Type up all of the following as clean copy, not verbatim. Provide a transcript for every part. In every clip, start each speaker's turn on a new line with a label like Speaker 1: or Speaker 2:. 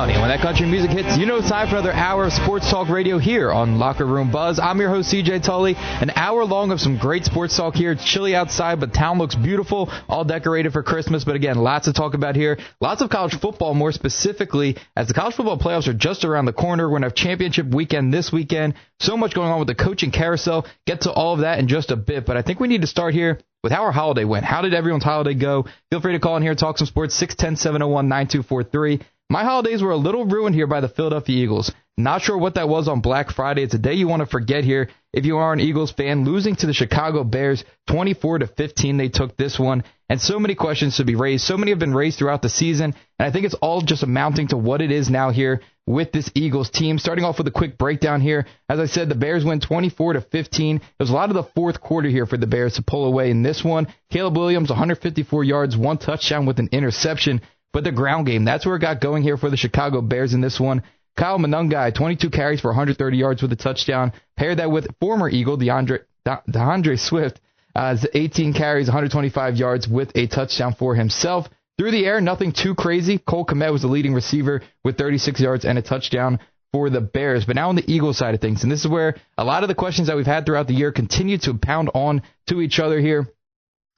Speaker 1: Downey. When that country music hits, you know it's time for another hour of sports talk radio here on Locker Room Buzz. I'm your host, CJ Tully. An hour long of some great sports talk here. It's chilly outside, but town looks beautiful, all decorated for Christmas. But again, lots to talk about here. Lots of college football, more specifically, as the college football playoffs are just around the corner. We're going to have championship weekend this weekend. So much going on with the coaching carousel. Get to all of that in just a bit. But I think we need to start here with how our holiday went. How did everyone's holiday go? Feel free to call in here and talk some sports, 610-701-9243. My holidays were a little ruined here by the Philadelphia Eagles. Not sure what that was on Black Friday. It's a day you want to forget here if you are an Eagles fan. Losing to the Chicago Bears 24-15, they took this one. And so many questions to be raised. So many have been raised throughout the season. And I think it's all just amounting to what it is now here with this Eagles team. Starting off with a quick breakdown here. As I said, the Bears win 24-15. It was a lot of the fourth quarter here for the Bears to pull away in this one. Caleb Williams, 154 yards, 1 touchdown with an interception. But the ground game, that's where it got going here for the Chicago Bears in this one. Kyle Monangai, 22 carries for 130 yards with a touchdown. Paired that with former Eagle DeAndre Swift, 18 carries, 125 yards with a touchdown for himself. Through the air, nothing too crazy. Cole Kmet was the leading receiver with 36 yards and a touchdown for the Bears. But now on the Eagles side of things, and this is where a lot of the questions that we've had throughout the year continue to pound on to each other here.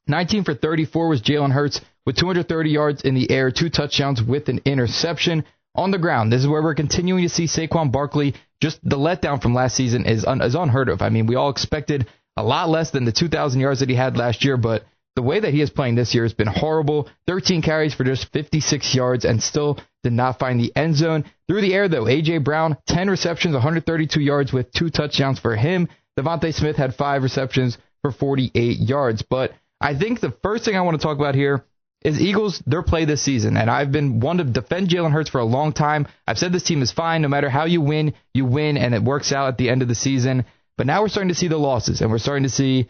Speaker 1: 19 for 34 was Jalen Hurts with 230 yards in the air, 2 touchdowns with an interception. On the ground, this is where we're continuing to see Saquon Barkley. Just the letdown from last season is unheard of. I mean, we all expected a lot less than the 2,000 yards that he had last year, but the way that he is playing this year has been horrible. 13 carries for just 56 yards and still did not find the end zone. Through the air, though, A.J. Brown, 10 receptions, 132 yards with 2 touchdowns for him. Devontae Smith had 5 receptions for 48 yards. But I think the first thing I want to talk about here is Eagles, their play this season. And I've been one to defend Jalen Hurts for a long time. I've said this team is fine. No matter how you win, and it works out at the end of the season. But now we're starting to see the losses, and we're starting to see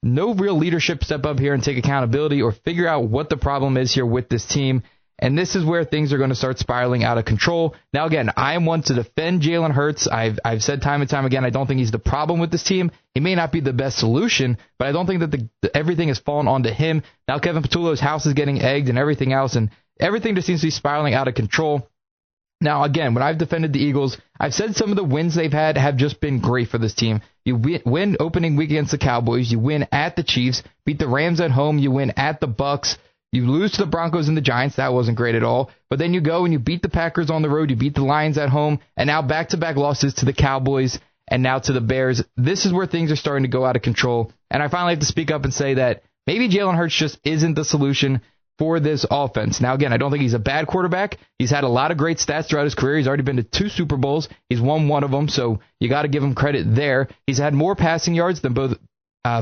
Speaker 1: no real leadership step up here and take accountability or figure out what the problem is here with this team. And this is where things are going to start spiraling out of control. Now, again, I am one to defend Jalen Hurts. I've said time and time again, I don't think he's the problem with this team. He may not be the best solution, but I don't think that everything has fallen onto him. Now, Kevin Patullo's house is getting egged and everything else, and everything just seems to be spiraling out of control. Now, again, when I've defended the Eagles, I've said some of the wins they've had have just been great for this team. You win opening week against the Cowboys. You win at the Chiefs. Beat the Rams at home. You win at the Bucks. You lose to the Broncos and the Giants. That wasn't great at all. But then you go and you beat the Packers on the road. You beat the Lions at home. And now back-to-back losses to the Cowboys and now to the Bears. This is where things are starting to go out of control. And I finally have to speak up and say that maybe Jalen Hurts just isn't the solution for this offense. Now, again, I don't think he's a bad quarterback. He's had a lot of great stats throughout his career. He's already been to 2 Super Bowls. He's won one of them, so you got to give him credit there. He's had more passing yards than both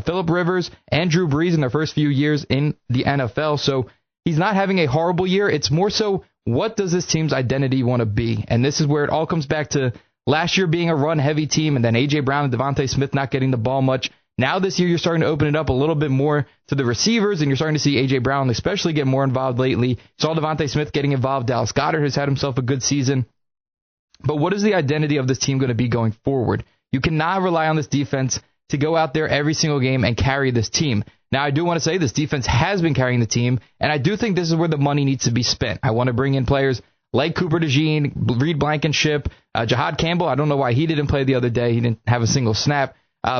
Speaker 1: Phillip Rivers and Drew Brees in their first few years in the NFL, so he's not having a horrible year. It's more so, what does this team's identity want to be? And this is where it all comes back to last year being a run-heavy team and then A.J. Brown and Devontae Smith not getting the ball much. Now this year you're starting to open it up a little bit more to the receivers, and you're starting to see A.J. Brown especially get more involved lately. Saw Devontae Smith getting involved. Dallas Goedert has had himself a good season. But what is the identity of this team going to be going forward? You cannot rely on this defense to go out there every single game and carry this team. Now, I do want to say this defense has been carrying the team, and I do think this is where the money needs to be spent. I want to bring in players like Cooper DeJean, Reed Blankenship, Jahad Campbell. I don't know why he didn't play the other day. He didn't have a single snap.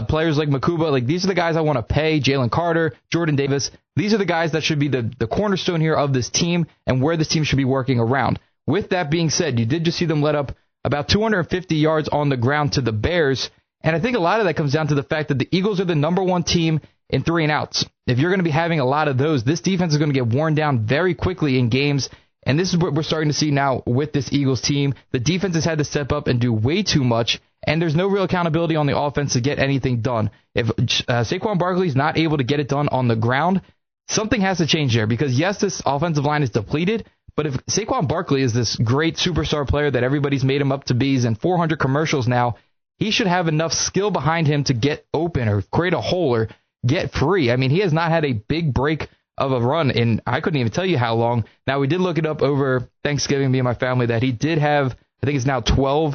Speaker 1: Players like Makuba, these are the guys I want to pay. Jalen Carter, Jordan Davis. These are the guys that should be the cornerstone here of this team and where this team should be working around. With that being said, you did just see them let up about 250 yards on the ground to the Bears, and I think a lot of that comes down to the fact that the Eagles are the number 1 team in 3 and outs. If you're going to be having a lot of those, this defense is going to get worn down very quickly in games, and this is what we're starting to see now with this Eagles team. The defense has had to step up and do way too much, and there's no real accountability on the offense to get anything done. If Saquon Barkley is not able to get it done on the ground, something has to change there, because yes, this offensive line is depleted, but if Saquon Barkley is this great superstar player that everybody's made him up to be, he's in 400 commercials now, he should have enough skill behind him to get open or create a hole or get free. I mean, he has not had a big break of a run in, I couldn't even tell you how long. Now, we did look it up over Thanksgiving, me and my family, that he did have, I think it's now 12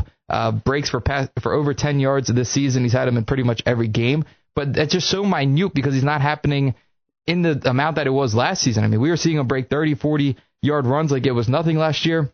Speaker 1: breaks for over 10 yards this season. He's had them in pretty much every game. But that's just so minute because he's not happening in the amount that it was last season. I mean, we were seeing him break 30, 40-yard runs like it was nothing last year.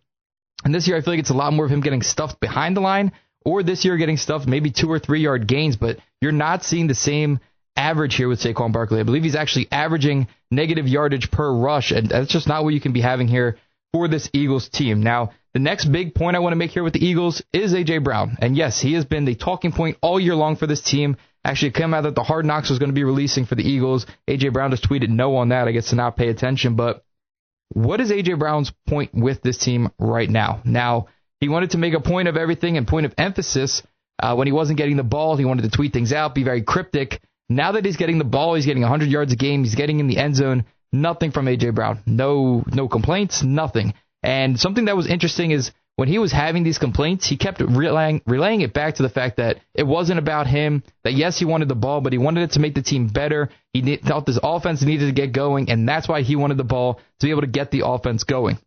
Speaker 1: And this year, I feel like it's a lot more of him getting stuffed behind the line, or this year getting stuffed maybe 2 or 3 yard gains, but you're not seeing the same average here with Saquon Barkley. I believe he's actually averaging negative yardage per rush, and that's just not what you can be having here for this Eagles team. Now, the next big point I want to make here with the Eagles is A.J. Brown. And yes, he has been the talking point all year long for this team. Actually, it came out that the Hard Knocks was going to be releasing for the Eagles. A.J. Brown just tweeted no on that, I guess, to not pay attention. But what is A.J. Brown's point with this team right now? Now, he wanted to make a point of everything and point of emphasis when he wasn't getting the ball. He wanted to tweet things out, be very cryptic. Now that he's getting the ball, he's getting 100 yards a game, he's getting in the end zone. Nothing from A.J. Brown. No complaints, nothing. And something that was interesting is when he was having these complaints, he kept relaying it back to the fact that it wasn't about him, that yes, he wanted the ball, but he wanted it to make the team better. He felt this offense needed to get going, and that's why he wanted the ball, to be able to get the offense going.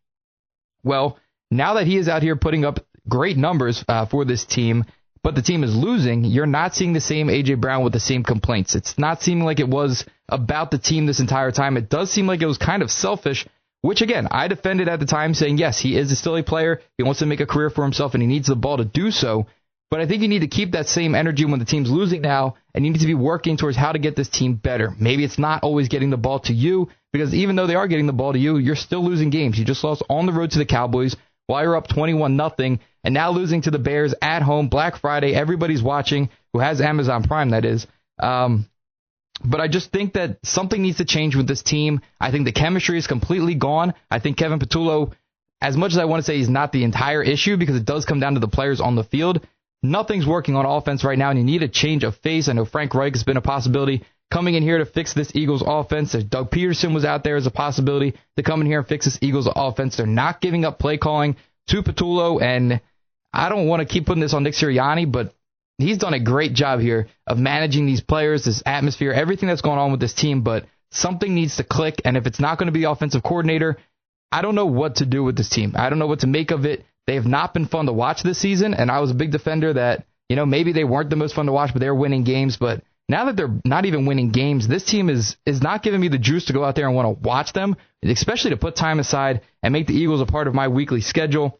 Speaker 1: Well, now that he is out here putting up great numbers for this team, but the team is losing, you're not seeing the same A.J. Brown with the same complaints. It's not seeming like it was about the team this entire time. It does seem like it was kind of selfish, which, again, I defended at the time, saying, yes, he is still a player. He wants to make a career for himself, and he needs the ball to do so. But I think you need to keep that same energy when the team's losing now, and you need to be working towards how to get this team better. Maybe it's not always getting the ball to you, because even though they are getting the ball to you, you're still losing games. You just lost on the road to the Cowboys while you're up 21-0, and now losing to the Bears at home, Black Friday. Everybody's watching, who has Amazon Prime, that is. But I just think that something needs to change with this team. I think the chemistry is completely gone. I think Kevin Patullo, as much as I want to say he's not the entire issue, because it does come down to the players on the field, nothing's working on offense right now, and you need a change of face. I know Frank Reich has been a possibility coming in here to fix this Eagles offense. Doug Peterson was out there as a possibility to come in here and fix this Eagles offense. They're not giving up play calling to Patullo, and I don't want to keep putting this on Nick Sirianni, but he's done a great job here of managing these players, this atmosphere, everything that's going on with this team, but something needs to click, and if it's not going to be the offensive coordinator, I don't know what to do with this team. I don't know what to make of it. They have not been fun to watch this season, and I was a big defender that, maybe they weren't the most fun to watch, but they're winning games. But now that they're not even winning games, this team is not giving me the juice to go out there and want to watch them, especially to put time aside and make the Eagles a part of my weekly schedule.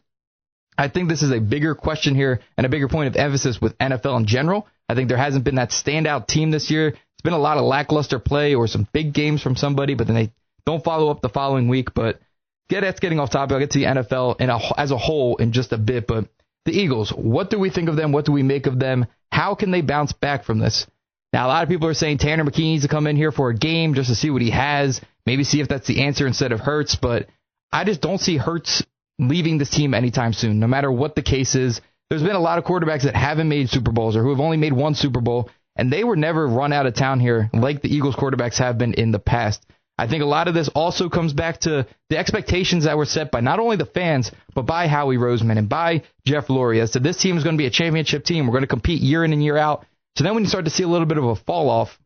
Speaker 1: I think this is a bigger question here and a bigger point of emphasis with NFL in general. I think there hasn't been that standout team this year. It's been a lot of lackluster play or some big games from somebody, but then they don't follow up the following week. But that's getting off topic. I'll get to the NFL as a whole in just a bit. But the Eagles, what do we think of them? What do we make of them? How can they bounce back from this? Now, a lot of people are saying Tanner McKee needs to come in here for a game just to see what he has, maybe see if that's the answer instead of Hurts. But I just don't see Hurts leaving this team anytime soon, no matter what the case is. There's been a lot of quarterbacks that haven't made Super Bowls or who have only made one Super Bowl, and they were never run out of town here like the Eagles quarterbacks have been in the past. I think a lot of this also comes back to the expectations that were set by not only the fans, but by Howie Roseman and by Jeff Lurie as to this team is going to be a championship team. We're going to compete year in and year out. So then when you start to see a little bit of a fall off,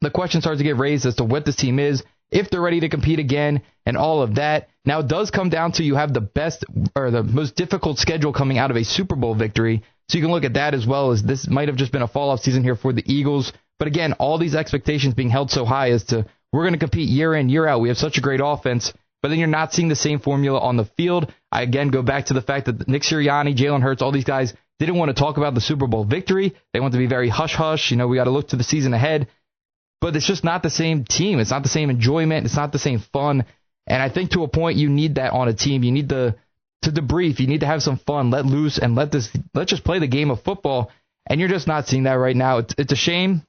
Speaker 1: the question starts to get raised as to what this team is, if they're ready to compete again, and all of that. Now, it does come down to you have the best or the most difficult schedule coming out of a Super Bowl victory. So you can look at that as well, as this might have just been a fall-off season here for the Eagles. But again, all these expectations being held so high as to we're going to compete year in, year out. We have such a great offense, but then you're not seeing the same formula on the field. I again go back to the fact that Nick Sirianni, Jalen Hurts, all these guys didn't want to talk about the Super Bowl victory. They want to be very hush-hush. We got to look to the season ahead. But it's just not the same team. It's not the same enjoyment. It's not the same fun. And I think to a point you need that on a team. You need to debrief. You need to have some fun, let loose, and let's just play the game of football. And you're just not seeing that right now. It's a shame.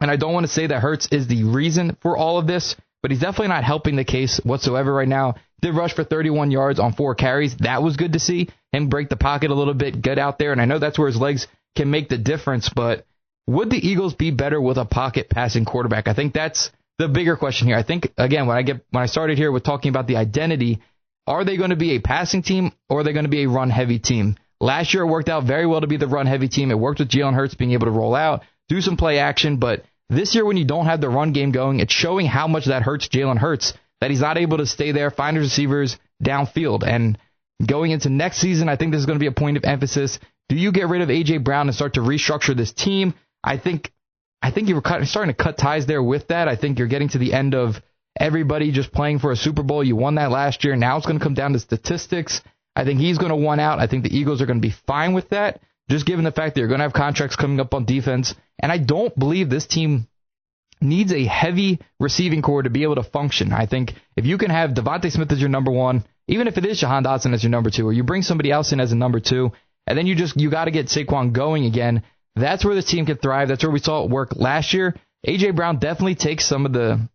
Speaker 1: And I don't want to say that Hurts is the reason for all of this, but he's definitely not helping the case whatsoever right now. Did rush for 31 yards on 4 carries. That was good to see him break the pocket a little bit, get out there. And I know that's where his legs can make the difference, but would the Eagles be better with a pocket passing quarterback? I think that's the bigger question here. I think, again, when I started here with talking about the identity, are they going to be a passing team or are they going to be a run-heavy team? Last year it worked out very well to be the run-heavy team. It worked with Jalen Hurts being able to roll out, do some play action, but this year when you don't have the run game going, it's showing how much that hurts Jalen Hurts, that he's not able to stay there, find his receivers downfield. And going into next season, I think this is going to be a point of emphasis. Do you get rid of A.J. Brown and start to restructure this team? I think you were starting to cut ties there with that. I think you're getting to the end of everybody just playing for a Super Bowl. You won that last year. Now it's going to come down to statistics. I think he's going to want out. I think the Eagles are going to be fine with that, just given the fact that you're going to have contracts coming up on defense. And I don't believe this team needs a heavy receiving core to be able to function. I think if you can have Devontae Smith as your number one, even if it is Jahan Dotson as your number two, or you bring somebody else in as a number two, and then you got to get Saquon going again, that's where this team can thrive. That's where we saw it work last year. A.J. Brown definitely takes some of the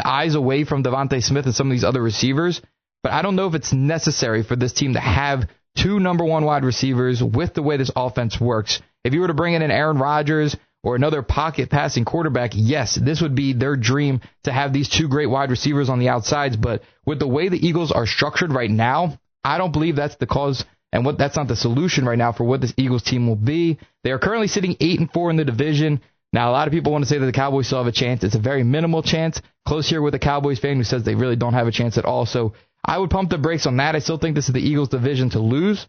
Speaker 1: eyes away from Devontae Smith and some of these other receivers, but I don't know if it's necessary for this team to have two number one wide receivers with the way this offense works. If you were to bring in an Aaron Rodgers or another pocket passing quarterback, yes, this would be their dream to have these two great wide receivers on the outsides. But with the way the Eagles are structured right now, I don't believe that's the cause and that's not the solution right now for what this Eagles team will be. They are currently sitting 8-4 in the division. Now, a lot of people want to say that the Cowboys still have a chance. It's a very minimal chance. Close here with a Cowboys fan who says they really don't have a chance at all. So I would pump the brakes on that. I still think this is the Eagles' division to lose.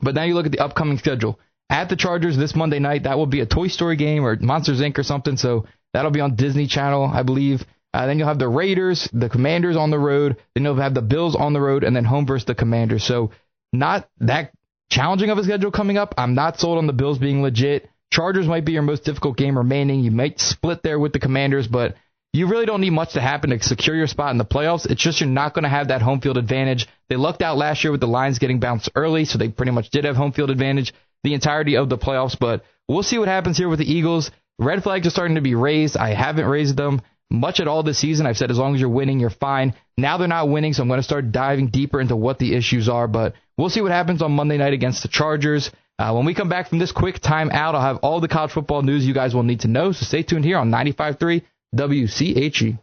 Speaker 1: But now you look at the upcoming schedule. At the Chargers this Monday night, that will be a Toy Story game or Monsters, Inc. or something. So that'll be on Disney Channel, I believe. Then you'll have the Raiders, the Commanders on the road. Then you'll have the Bills on the road, and then home versus the Commanders. So not that challenging of a schedule coming up. I'm not sold on the Bills being legit. Chargers might be your most difficult game remaining. You might split there with the Commanders, but you really don't need much to happen to secure your spot in the playoffs. It's just you're not going to have that home field advantage. They lucked out last year with the Lions getting bounced early, so they pretty much did have home field advantage the entirety of the playoffs, but we'll see what happens here with the Eagles. Red flags are starting to be raised. I haven't raised them much at all this season. I've said as long as you're winning, you're fine. Now they're not winning, so I'm going to start diving deeper into what the issues are, but we'll see what happens on Monday night against the Chargers. When we come back from this quick timeout, I'll have all the college football news you guys will need to know, so stay tuned here on 95.3 WCHE.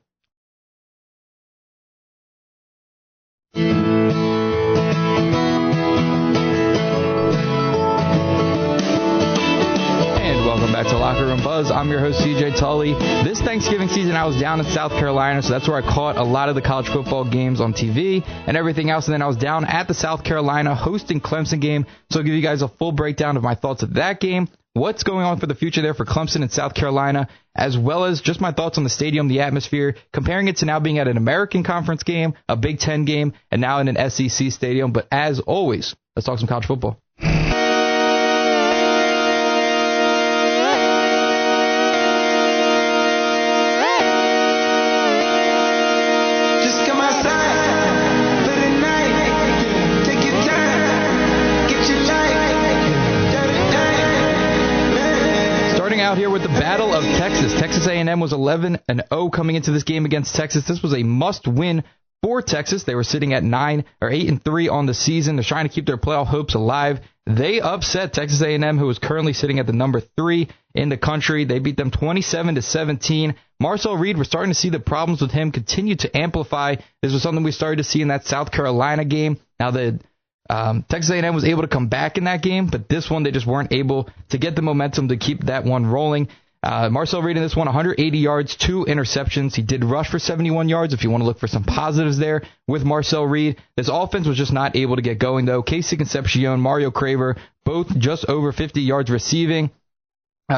Speaker 1: Back to Locker Room Buzz. I'm your host, CJ Tully. This Thanksgiving season, I was down in South Carolina, so that's where I caught a lot of the college football games on TV and everything else. And then I was down at the South Carolina hosting Clemson game, so I'll give you guys a full breakdown of my thoughts of that game, what's going on for the future there for Clemson and South Carolina, as well as just my thoughts on the stadium, the atmosphere, comparing it to now being at an American Conference game, a Big Ten game, and now in an SEC stadium. But as always, let's talk some college football. Out here with the Battle of Texas. Texas A&M was 11-0 coming into this game against Texas. This was a must-win for Texas. They were sitting at 8-3 on the season. They're trying to keep their playoff hopes alive. They upset Texas A&M, who was currently sitting at the number 3 in the country. They beat them 27-17. Marcel Reed, we're starting to see the problems with him continue to amplify. This was something we started to see in that South Carolina game. Now the Texas A&M was able to come back in that game, but this one they just weren't able to get the momentum to keep that one rolling. Marcel Reed in this one, 180 yards, 2 interceptions. He did rush for 71 yards if you want to look for some positives there with Marcel Reed. This offense was just not able to get going, though. Casey Concepcion, Mario Craver, both just over 50 yards receiving.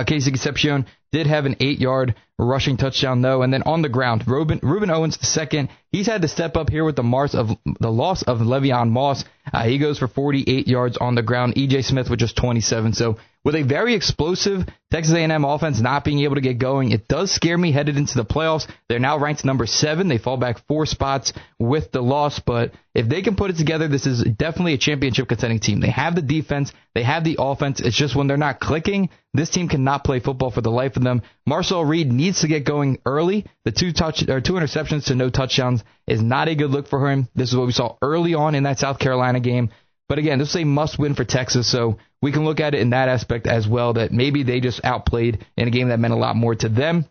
Speaker 1: Casey Concepcion did have an 8-yard rushing touchdown, though. And then on the ground, Reuben Owens II, he's had to step up here with the loss of Le'Veon Moss. He goes for 48 yards on the ground. E.J. Smith with just 27. So with a very explosive Texas A&M offense not being able to get going, it does scare me headed into the playoffs. They're now ranked number 7. They fall back 4 spots with the loss. But if they can put it together, this is definitely a championship contending team. They have the defense. They have the offense. It's just when they're not clicking, this team cannot play football for the life of them. Marcel Reed needs to get going early. The 2 interceptions to no touchdowns is not a good look for him. This is what we saw early on in that South Carolina game. But again, this is a must-win for Texas, so we can look at it in that aspect as well, that maybe they just outplayed in a game that meant a lot more to them.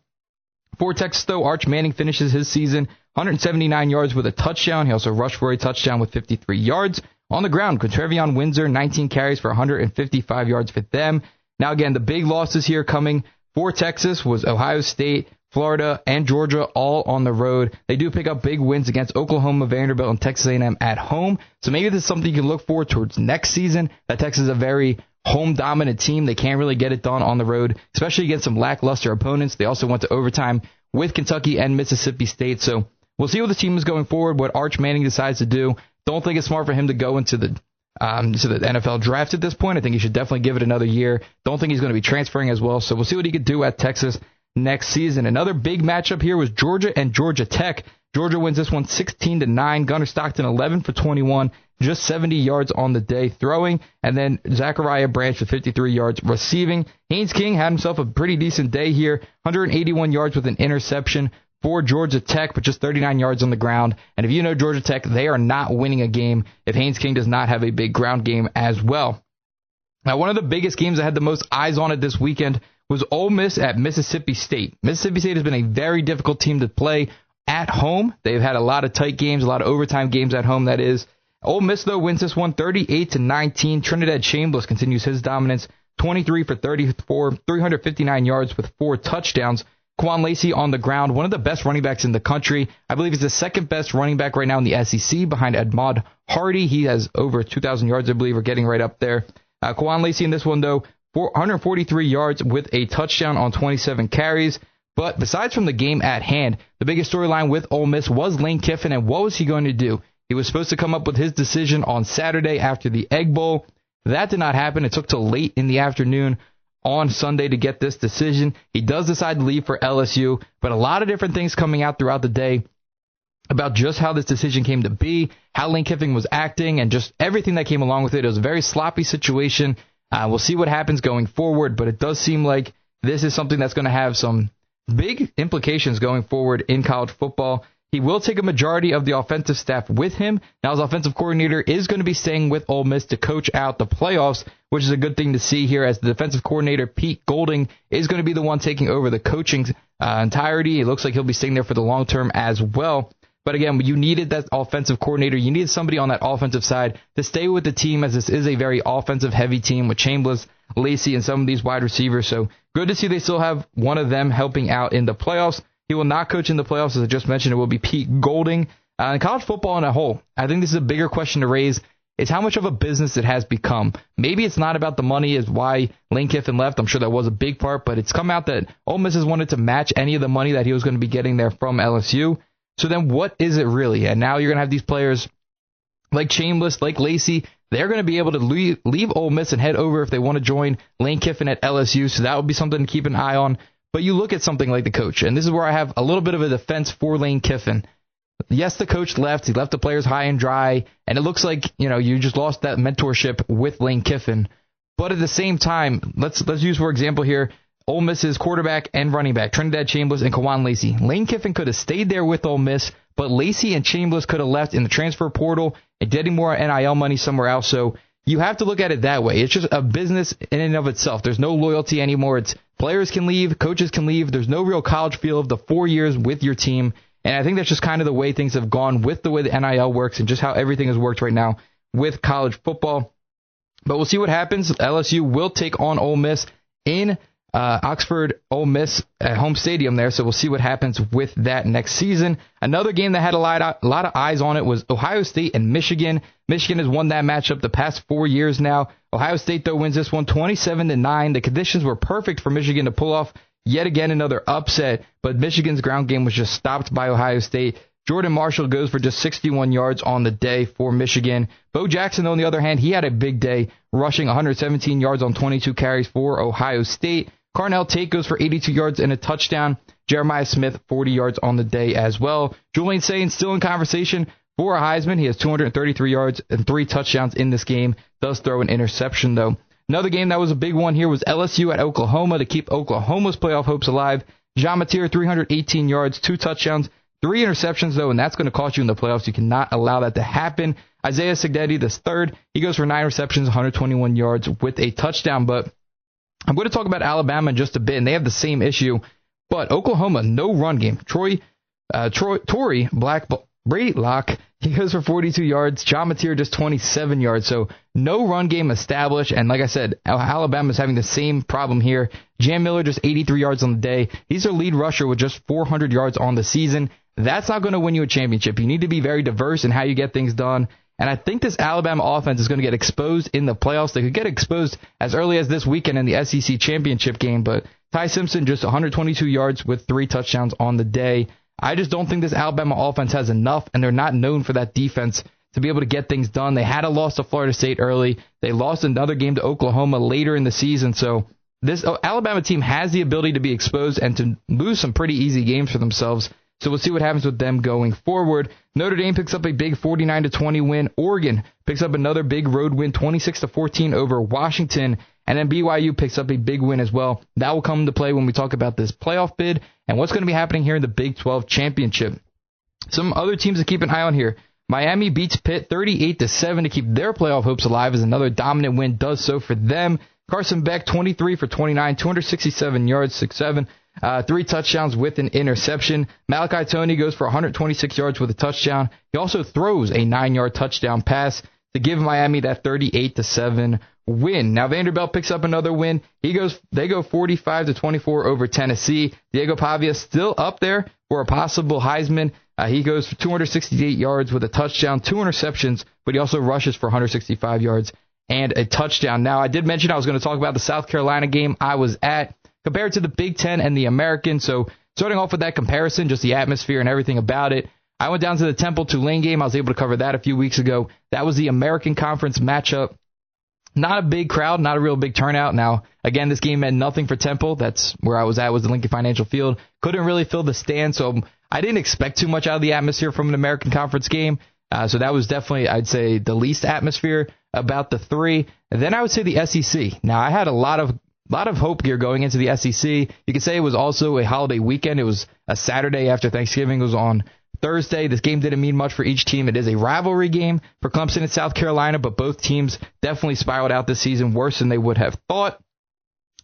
Speaker 1: For Texas, though, Arch Manning finishes his season 179 yards with a touchdown. He also rushed for a touchdown with 53 yards. On the ground, Quintrevion Windsor, 19 carries for 155 yards for them. Now, again, the big losses here coming for Texas was Ohio State, Florida, and Georgia all on the road. They do pick up big wins against Oklahoma, Vanderbilt, and Texas A&M at home. So maybe this is something you can look forward towards next season, that Texas is a very home-dominant team. They can't really get it done on the road, especially against some lackluster opponents. They also went to overtime with Kentucky and Mississippi State. So we'll see what the team is going forward, what Arch Manning decides to do. Don't think it's smart for him to go into the NFL draft at this point. I think he should definitely give it another year. Don't think he's going to be transferring as well. So we'll see what he could do at Texas next season. Another big matchup here was Georgia and Georgia Tech. Georgia wins this one 16-9. Gunnar Stockton 11 for 21, just 70 yards on the day throwing. And then Zachariah Branch with 53 yards receiving. Haynes King had himself a pretty decent day here, 181 yards with an interception for Georgia Tech, but just 39 yards on the ground. And if you know Georgia Tech, they are not winning a game if Haynes King does not have a big ground game as well. Now, one of the biggest games that had the most eyes on it this weekend was Ole Miss at Mississippi State. Mississippi State has been a very difficult team to play at home. They've had a lot of tight games, a lot of overtime games at home, that is. Ole Miss, though, wins this one 38-19. Trinidad Chambliss continues his dominance, 23 for 34, 359 yards with 4 touchdowns. Quan Lacey on the ground, one of the best running backs in the country. I believe he's the second best running back right now in the SEC behind Ahmad Hardy. He has over 2,000 yards, I believe, or getting right up there. Quan Lacey in this one, though, 143 yards with a touchdown on 27 carries. But besides from the game at hand, the biggest storyline with Ole Miss was Lane Kiffin, and what was he going to do? He was supposed to come up with his decision on Saturday after the Egg Bowl. That did not happen. It took till late in the afternoon on Sunday to get this decision. He does decide to leave for LSU, but a lot of different things coming out throughout the day about just how this decision came to be, how Lane Kiffin was acting, and just everything that came along with it. It was a very sloppy situation. We'll see what happens going forward, but it does seem like this is something that's going to have some big implications going forward in college football. He will take a majority of the offensive staff with him. Now, his offensive coordinator is going to be staying with Ole Miss to coach out the playoffs, which is a good thing to see here, as the defensive coordinator, Pete Golding, is going to be the one taking over the coaching entirety. It looks like he'll be staying there for the long term as well. But again, you needed that offensive coordinator. You needed somebody on that offensive side to stay with the team, as this is a very offensive-heavy team with Chambliss, Lacey, and some of these wide receivers. So good to see they still have one of them helping out in the playoffs. He will not coach in the playoffs, as I just mentioned. It will be Pete Golding. In college football in a whole, I think this is a bigger question to raise, is how much of a business it has become. Maybe it's not about the money, is why Lane Kiffin left. I'm sure that was a big part, but it's come out that Ole Miss has wanted to match any of the money that he was going to be getting there from LSU. So then what is it really? And now you're going to have these players like Chambliss, like Lacey. They're going to be able to leave Ole Miss and head over if they want to join Lane Kiffin at LSU. So that would be something to keep an eye on. But you look at something like the coach, and this is where I have a little bit of a defense for Lane Kiffin. Yes, the coach left. He left the players high and dry, and it looks like, you just lost that mentorship with Lane Kiffin. But at the same time, let's use, for example, here, Ole Miss's quarterback and running back, Trinidad Chambliss and Quan Lacey. Lane Kiffin could have stayed there with Ole Miss, but Lacey and Chambliss could have left in the transfer portal and getting more NIL money somewhere else. So you have to look at it that way. It's just a business in and of itself. There's no loyalty anymore. It's players can leave, coaches can leave. There's no real college feel of the 4 years with your team. And I think that's just kind of the way things have gone with the way the NIL works and just how everything has worked right now with college football. But we'll see what happens. LSU will take on Ole Miss in Oxford, Ole Miss at home stadium there, so we'll see what happens with that next season. Another game that had a lot of eyes on it was Ohio State and Michigan. Michigan has won that matchup the past 4 years now. Ohio State, though, wins this one 27-9. The conditions were perfect for Michigan to pull off yet again another upset, but Michigan's ground game was just stopped by Ohio State. Jordan Marshall goes for just 61 yards on the day for Michigan. Bo Jackson, on the other hand, he had a big day, rushing 117 yards on 22 carries for Ohio State. Carnell Tate goes for 82 yards and a touchdown. Jeremiah Smith, 40 yards on the day as well. Julian Sayin still in conversation for a Heisman. He has 233 yards and 3 touchdowns in this game. Does throw an interception, though. Another game that was a big one here was LSU at Oklahoma to keep Oklahoma's playoff hopes alive. Jean Mateer, 318 yards, 2 touchdowns, 3 interceptions, though, and that's going to cost you in the playoffs. You cannot allow that to happen. Isaiah Signetti, the third, he goes for 9 receptions, 121 yards with a touchdown, but I'm going to talk about Alabama in just a bit, and they have the same issue. But Oklahoma, no run game. Tory Blacklock, he goes for 42 yards. John Mateer just 27 yards. So no run game established. And like I said, Alabama's having the same problem here. Jam Miller just 83 yards on the day. He's their lead rusher with just 400 yards on the season. That's not going to win you a championship. You need to be very diverse in how you get things done. And I think this Alabama offense is going to get exposed in the playoffs. They could get exposed as early as this weekend in the SEC championship game. But Ty Simpson just 122 yards with 3 touchdowns on the day. I just don't think this Alabama offense has enough, and they're not known for that defense to be able to get things done. They had a loss to Florida State early. They lost another game to Oklahoma later in the season. So this Alabama team has the ability to be exposed and to lose some pretty easy games for themselves. So we'll see what happens with them going forward. Notre Dame picks up a big 49-20 win. Oregon picks up another big road win, 26-14 over Washington. And then BYU picks up a big win as well. That will come into play when we talk about this playoff bid and what's going to be happening here in the Big 12 championship. Some other teams to keep an eye on here. Miami beats Pitt 38-7 to keep their playoff hopes alive as another dominant win does so for them. Carson Beck, 23 for 29, 267 yards, 6-7. 3 touchdowns with an interception. Malachi Toney goes for 126 yards with a touchdown. He also throws a 9-yard touchdown pass to give Miami that 38-7 win. Now Vanderbilt picks up another win. They go 45-24 over Tennessee. Diego Pavia still up there for a possible Heisman. He goes for 268 yards with a touchdown, 2 interceptions, but he also rushes for 165 yards and a touchdown. Now, I did mention I was going to talk about the South Carolina game I was at compared to the Big Ten and the American. So starting off with that comparison, just the atmosphere and everything about it, I went down to the Temple-Tulane game. I was able to cover that a few weeks ago. That was the American Conference matchup. Not a big crowd, not a real big turnout. Now, again, this game meant nothing for Temple. That's where I was at, was the Lincoln Financial Field. Couldn't really fill the stand, so I didn't expect too much out of the atmosphere from an American Conference game. So that was definitely, I'd say, the least atmosphere about the 3. And then I would say the SEC. Now, I had a lot of hope here going into the SEC. You could say it was also a holiday weekend. It was a Saturday after Thanksgiving. It was on Thursday. This game didn't mean much for each team. It is a rivalry game for Clemson and South Carolina, but both teams definitely spiraled out this season worse than they would have thought.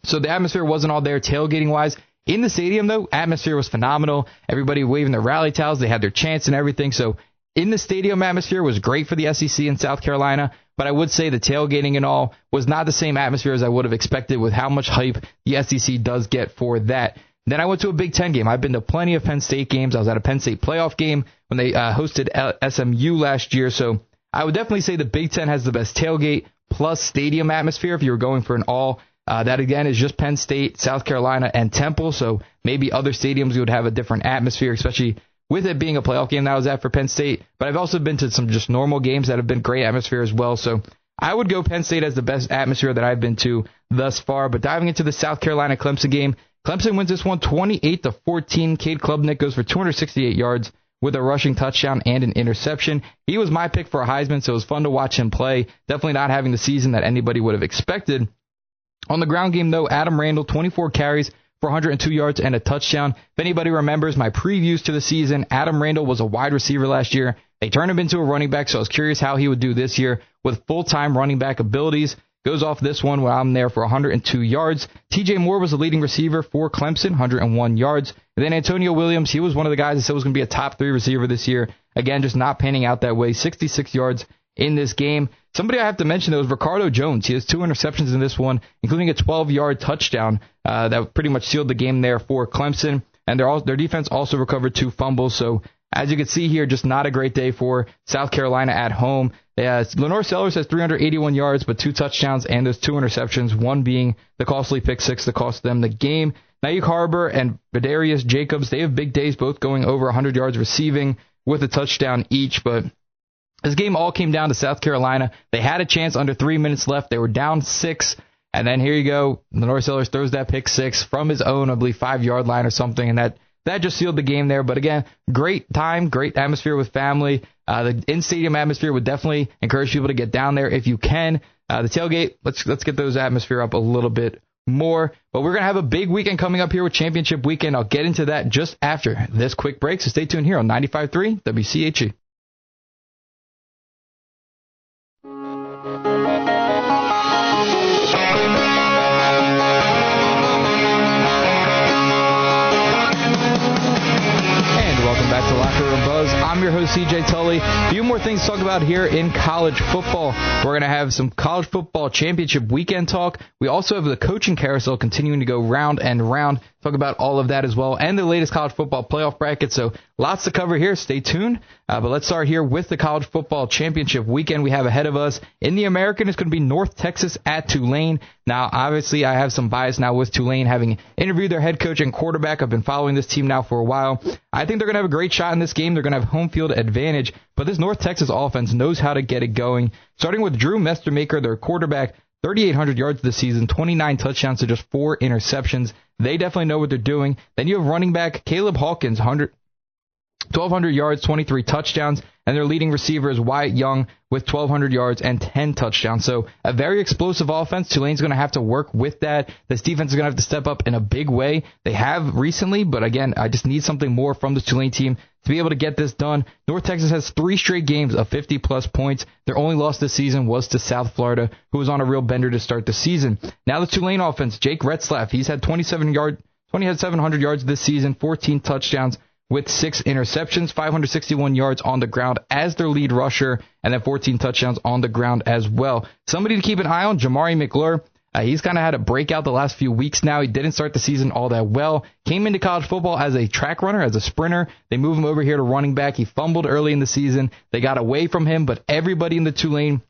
Speaker 1: So the atmosphere wasn't all there tailgating-wise. In the stadium, though, atmosphere was phenomenal. Everybody waving their rally towels. They had their chants and everything. So in the stadium, atmosphere was great for the SEC in South Carolina, but I would say the tailgating and all was not the same atmosphere as I would have expected with how much hype the SEC does get for that. Then I went to a Big Ten game. I've been to plenty of Penn State games. I was at a Penn State playoff game when they hosted SMU last year. So I would definitely say the Big Ten has the best tailgate plus stadium atmosphere if you were going for an all. That, again, is just Penn State, South Carolina, and Temple. So maybe other stadiums would have a different atmosphere, especially with it being a playoff game that I was at for Penn State. But I've also been to some just normal games that have been great atmosphere as well. So I would go Penn State as the best atmosphere that I've been to thus far. But diving into the South Carolina-Clemson game, Clemson wins this one 28-14. Cade Klubnik goes for 268 yards with a rushing touchdown and an interception. He was my pick for a Heisman, so it was fun to watch him play. Definitely not having the season that anybody would have expected. On the ground game, though, Adam Randall, 24 carries for 102 yards and a touchdown. If anybody remembers my previews to the season, Adam Randall was a wide receiver last year. They turned him into a running back, so I was curious how he would do this year with full-time running back abilities. Goes off this one when I'm there for 102 yards. TJ Moore was the leading receiver for Clemson, 101 yards. And then Antonio Williams, he was one of the guys that said was going to be a top 3 receiver this year. Again, just not panning out that way. 66 yards in this game. Somebody I have to mention, though, is Ricardo Jones. He has 2 interceptions in this one, including a 12-yard touchdown that pretty much sealed the game there for Clemson. And their defense also recovered 2 fumbles. So as you can see here, just not a great day for South Carolina at home. Lenore Sellers has 381 yards, but 2 touchdowns and those 2 interceptions, one being the costly pick 6 that cost them the game. Naik Harbor and Badarius Jacobs, they have big days, both going over 100 yards receiving with a touchdown each. But this game all came down to South Carolina. They had a chance under 3 minutes left. They were down 6. And then here you go. Lenore Sellers throws that pick 6 from his own, I believe, 5-yard line or something. And that just sealed the game there. But again, great time, great atmosphere with family. The in-stadium atmosphere would definitely encourage people to get down there if you can. The tailgate, let's get those atmosphere up a little bit more. But we're going to have a big weekend coming up here with Championship Weekend. I'll get into that just after this quick break. So stay tuned here on 95.3 WCHE. Back to Locker Room Buzz. I'm your host, CJ Tully. A few more things to talk about here in college football. We're going to have some college football championship weekend talk. We also have the coaching carousel continuing to go round and round. talk about all of that as well, and the latest college football playoff bracket. So lots to cover here. Stay tuned. But let's start here with the college football championship weekend we have ahead of us. In the American, it's going to be North Texas at Tulane. Now, obviously, I have some bias now with Tulane, having interviewed their head coach and quarterback. I've been following this team now for a while. I think they're going to have a great shot in this game. They're going to have home field advantage, but this North Texas offense knows how to get it going. Starting with Drew Mestermaker, their quarterback, 3,800 yards this season, 29 touchdowns to just 4 interceptions. They definitely know what they're doing. Then you have running back Caleb Hawkins, 1,200 yards, 23 touchdowns, and their leading receiver is Wyatt Young with 1,200 yards and 10 touchdowns. So a very explosive offense. Tulane's going to have to work with that. This defense is going to have to step up in a big way. They have recently, but again, I just need something more from the Tulane team to be able to get this done. North Texas has 3 straight games of 50-plus points. Their only loss this season was to South Florida, who was on a real bender to start the season. Now the Tulane offense, Jake Retzlaff, he's had 700 yards this season, 14 touchdowns with 6 interceptions, 561 yards on the ground as their lead rusher, and then 14 touchdowns on the ground as well. Somebody to keep an eye on, Jamari McClure. He's kind of had a breakout the last few weeks now. He didn't start the season all that well. Came into college football as a track runner, as a sprinter. They moved him over here to running back. He fumbled early in the season. They got away from him, but everybody in the Tulane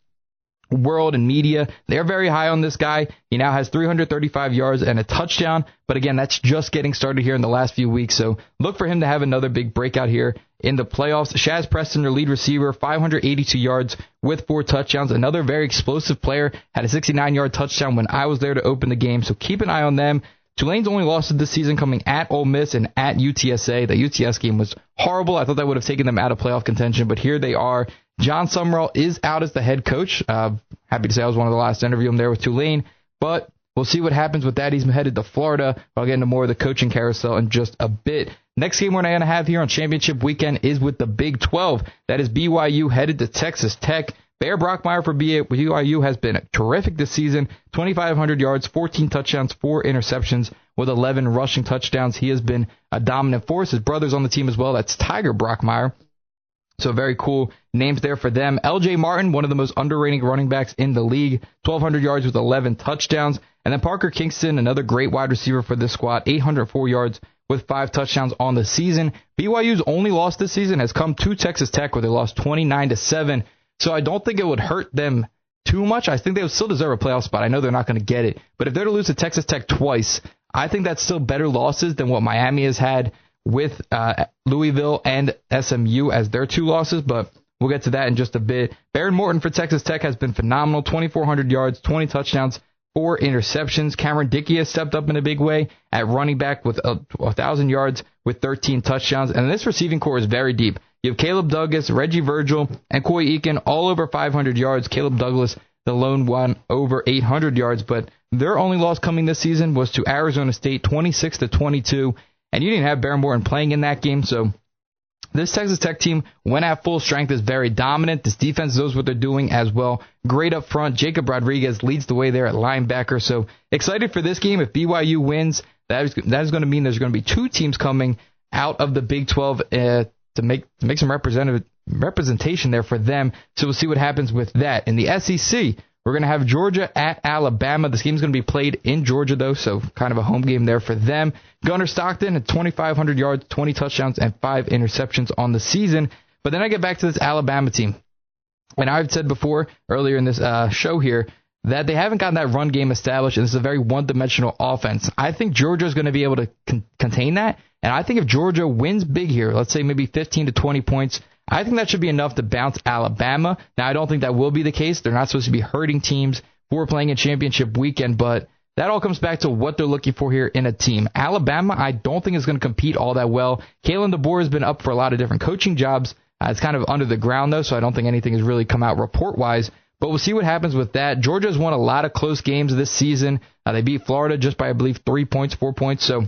Speaker 1: world and media, they're very high on this guy. He now has 335 yards and a touchdown, but again, that's just getting started here in the last few weeks, so look for him to have another big breakout here in the playoffs. Shaz Preston, their lead receiver, 582 yards with 4 touchdowns. Another very explosive player, had a 69-yard touchdown when I was there to open the game, so keep an eye on them. Tulane's only lost this season coming at Ole Miss and at UTSA. The UTS game was horrible. I thought that would have taken them out of playoff contention, but here they are. John Summerall is out as the head coach. Happy to say I was one of the last to interview him there with Tulane, but we'll see what happens with that. He's headed to Florida. I'll get into more of the coaching carousel in just a bit. Next game we're going to have here on championship weekend is with the Big 12. That is BYU headed to Texas Tech. Bear Brockmeyer for BYU has been terrific this season. 2,500 yards, 14 touchdowns, 4 interceptions with 11 rushing touchdowns. He has been a dominant force. His brother's on the team as well. That's Tiger Brockmeyer. So very cool names there for them. L.J. Martin, one of the most underrated running backs in the league, 1,200 yards with 11 touchdowns. And then Parker Kingston, another great wide receiver for this squad, 804 yards with 5 touchdowns on the season. BYU's only loss this season has come to Texas Tech, where they lost 29-7. So I don't think it would hurt them too much. I think they would still deserve a playoff spot. I know they're not going to get it. But if they're to lose to Texas Tech twice, I think that's still better losses than what Miami has had with Louisville and SMU as their 2 losses, but we'll get to that in just a bit. Baron Morton for Texas Tech has been phenomenal, 2,400 yards, 20 touchdowns, 4 interceptions. Cameron Dickey has stepped up in a big way at running back with 1,000 yards with 13 touchdowns, and this receiving core is very deep. You have Caleb Douglas, Reggie Virgil, and Coy Eakin all over 500 yards. Caleb Douglas, the lone one, over 800 yards, but their only loss coming this season was to Arizona State, 26-22. And you didn't have Baron Morton playing in that game, so this Texas Tech team, when at full strength, is very dominant. This defense knows what they're doing as well. Great up front. Jacob Rodriguez leads the way there at linebacker. So excited for this game. If BYU wins, that is going to mean there's going to be 2 teams coming out of the Big 12 to make some representation there for them. So we'll see what happens with that. In the SEC, we're going to have Georgia at Alabama. This game's going to be played in Georgia, though, so kind of a home game there for them. Gunnar Stockton at 2,500 yards, 20 touchdowns, and 5 interceptions on the season. But then I get back to this Alabama team. And I've said before, earlier in this show here, that they haven't gotten that run game established, and this is a very one-dimensional offense. I think Georgia is going to be able to contain that, and I think if Georgia wins big here, let's say maybe 15 to 20 points, I think that should be enough to bounce Alabama. Now, I don't think that will be the case. They're not supposed to be hurting teams for playing a championship weekend, but that all comes back to what they're looking for here in a team. Alabama, I don't think is going to compete all that well. Kalen DeBoer has been up for a lot of different coaching jobs. It's kind of under the ground, though, so I don't think anything has really come out report-wise. But we'll see what happens with that. Georgia's won a lot of close games this season. They beat Florida just by, I believe, 3 points, 4 points. So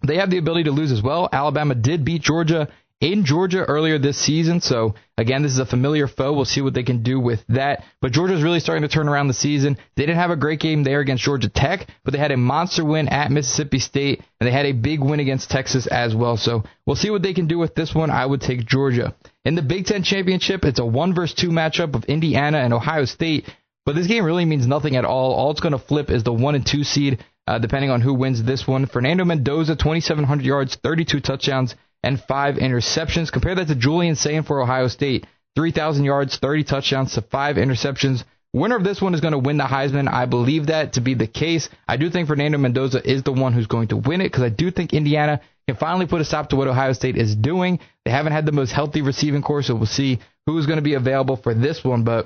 Speaker 1: they have the ability to lose as well. Alabama did beat Georgia in Georgia earlier this season. So, again, this is a familiar foe. We'll see what they can do with that. But Georgia's really starting to turn around the season. They didn't have a great game there against Georgia Tech, but they had a monster win at Mississippi State, and they had a big win against Texas as well. So we'll see what they can do with this one. I would take Georgia. In the Big Ten Championship, it's a 1-2 matchup of Indiana and Ohio State. But this game really means nothing at all. All it's going to flip is the 1 and 2 seed. depending on who wins this one. Fernando Mendoza, 2,700 yards, 32 touchdowns, and 5 interceptions. Compare that to Julian Sayin for Ohio State, 3,000 yards, 30 touchdowns to 5 interceptions. Winner of this one is going to win the Heisman. I believe that to be the case. I do think Fernando Mendoza is the one who's going to win it because I do think Indiana can finally put a stop to what Ohio State is doing. They haven't had the most healthy receiving corps, so we'll see who's going to be available for this one. But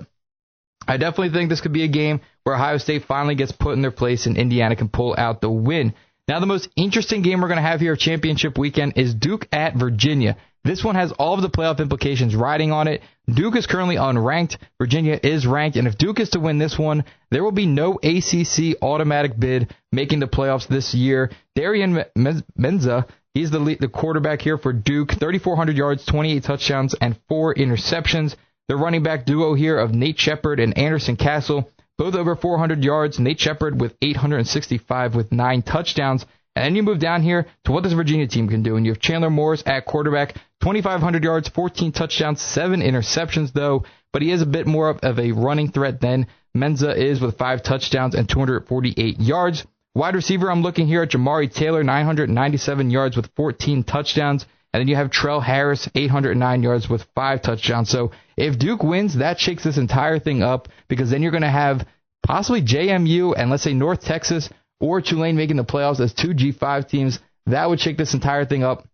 Speaker 1: I definitely think this could be a game where Ohio State finally gets put in their place and Indiana can pull out the win. Now, the most interesting game we're going to have here championship weekend is Duke at Virginia. This one has all of the playoff implications riding on it. Duke is currently unranked. Virginia is ranked. And if Duke is to win this one, there will be no ACC automatic bid making the playoffs this year. Darian Menza, he's the quarterback here for Duke. 3,400 yards, 28 touchdowns, and 4 interceptions. The running back duo here of Nate Shepard and Anderson Castle, both over 400 yards. Nate Shepard with 865 with 9 touchdowns. And then you move down here to what this Virginia team can do. And you have Chandler Morris at quarterback, 2,500 yards, 14 touchdowns, 7 interceptions, though. But he is a bit more of a running threat than Menza is with 5 touchdowns and 248 yards. Wide receiver, I'm looking here at Jamari Taylor, 997 yards with 14 touchdowns. And then you have Trell Harris, 809 yards with 5 touchdowns. So if Duke wins, that shakes this entire thing up because then you're going to have possibly JMU and let's say North Texas or Tulane making the playoffs as 2 G5 teams. That would shake this entire thing up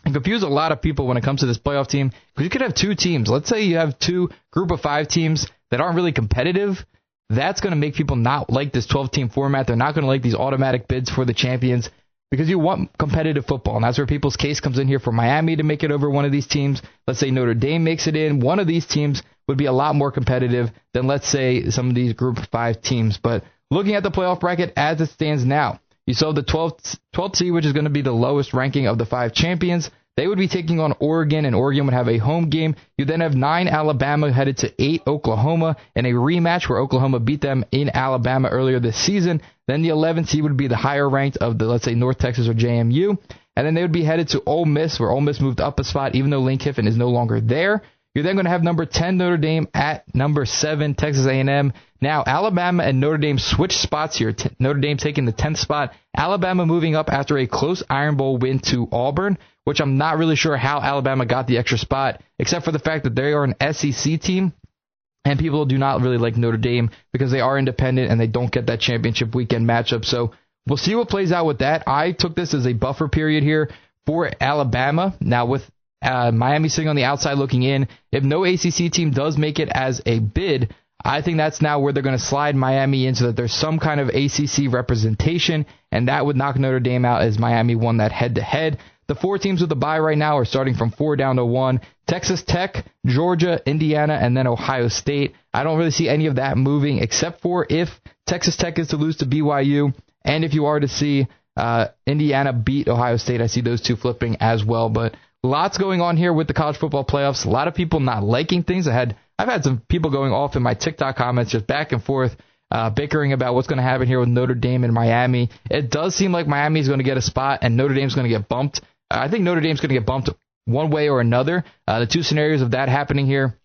Speaker 1: and confuse a lot of people when it comes to this playoff team because you could have 2 teams. Let's say you have 2 group of 5 teams that aren't really competitive. That's going to make people not like this 12-team format. They're not going to like these automatic bids for the champions because you want competitive football, and that's where people's case comes in here for Miami to make it over one of these teams. Let's say Notre Dame makes it in. One of these teams would be a lot more competitive than, let's say, some of these Group 5 teams. But looking at the playoff bracket as it stands now, you saw the 12th seed, which is going to be the lowest ranking of the 5 champions. They would be taking on Oregon, and Oregon would have a home game. You then have 9 Alabama headed to 8 Oklahoma in a rematch where Oklahoma beat them in Alabama earlier this season. Then the 11th seed would be the higher ranked of the, let's say, North Texas or JMU. And then they would be headed to Ole Miss, where Ole Miss moved up a spot, even though Lane Kiffin is no longer there. You're then going to have number 10 Notre Dame at number 7 Texas A&M. Now, Alabama and Notre Dame switch spots here. Notre Dame taking the 10th spot. Alabama moving up after a close Iron Bowl win to Auburn, which I'm not really sure how Alabama got the extra spot, except for the fact that they are an SEC team, and people do not really like Notre Dame because they are independent and they don't get that championship weekend matchup. So we'll see what plays out with that. I took this as a buffer period here for Alabama. Now, with Miami sitting on the outside looking in, if no ACC team does make it as a bid, I think that's now where they're going to slide Miami in so that there's some kind of ACC representation, and that would knock Notre Dame out as Miami won that head-to-head. The 4 teams with the bye right now are starting from 4 down to 1. Texas Tech, Georgia, Indiana, and then Ohio State. I don't really see any of that moving except for if Texas Tech is to lose to BYU, and if you are to see Indiana beat Ohio State, I see those 2 flipping as well. But lots going on here with the college football playoffs. A lot of people not liking things. I've had some people going off in my TikTok comments just back and forth, bickering about what's going to happen here with Notre Dame and Miami. It does seem like Miami is going to get a spot and Notre Dame is going to get bumped. I think Notre Dame's going to get bumped one way or another. The 2 scenarios of that happening here,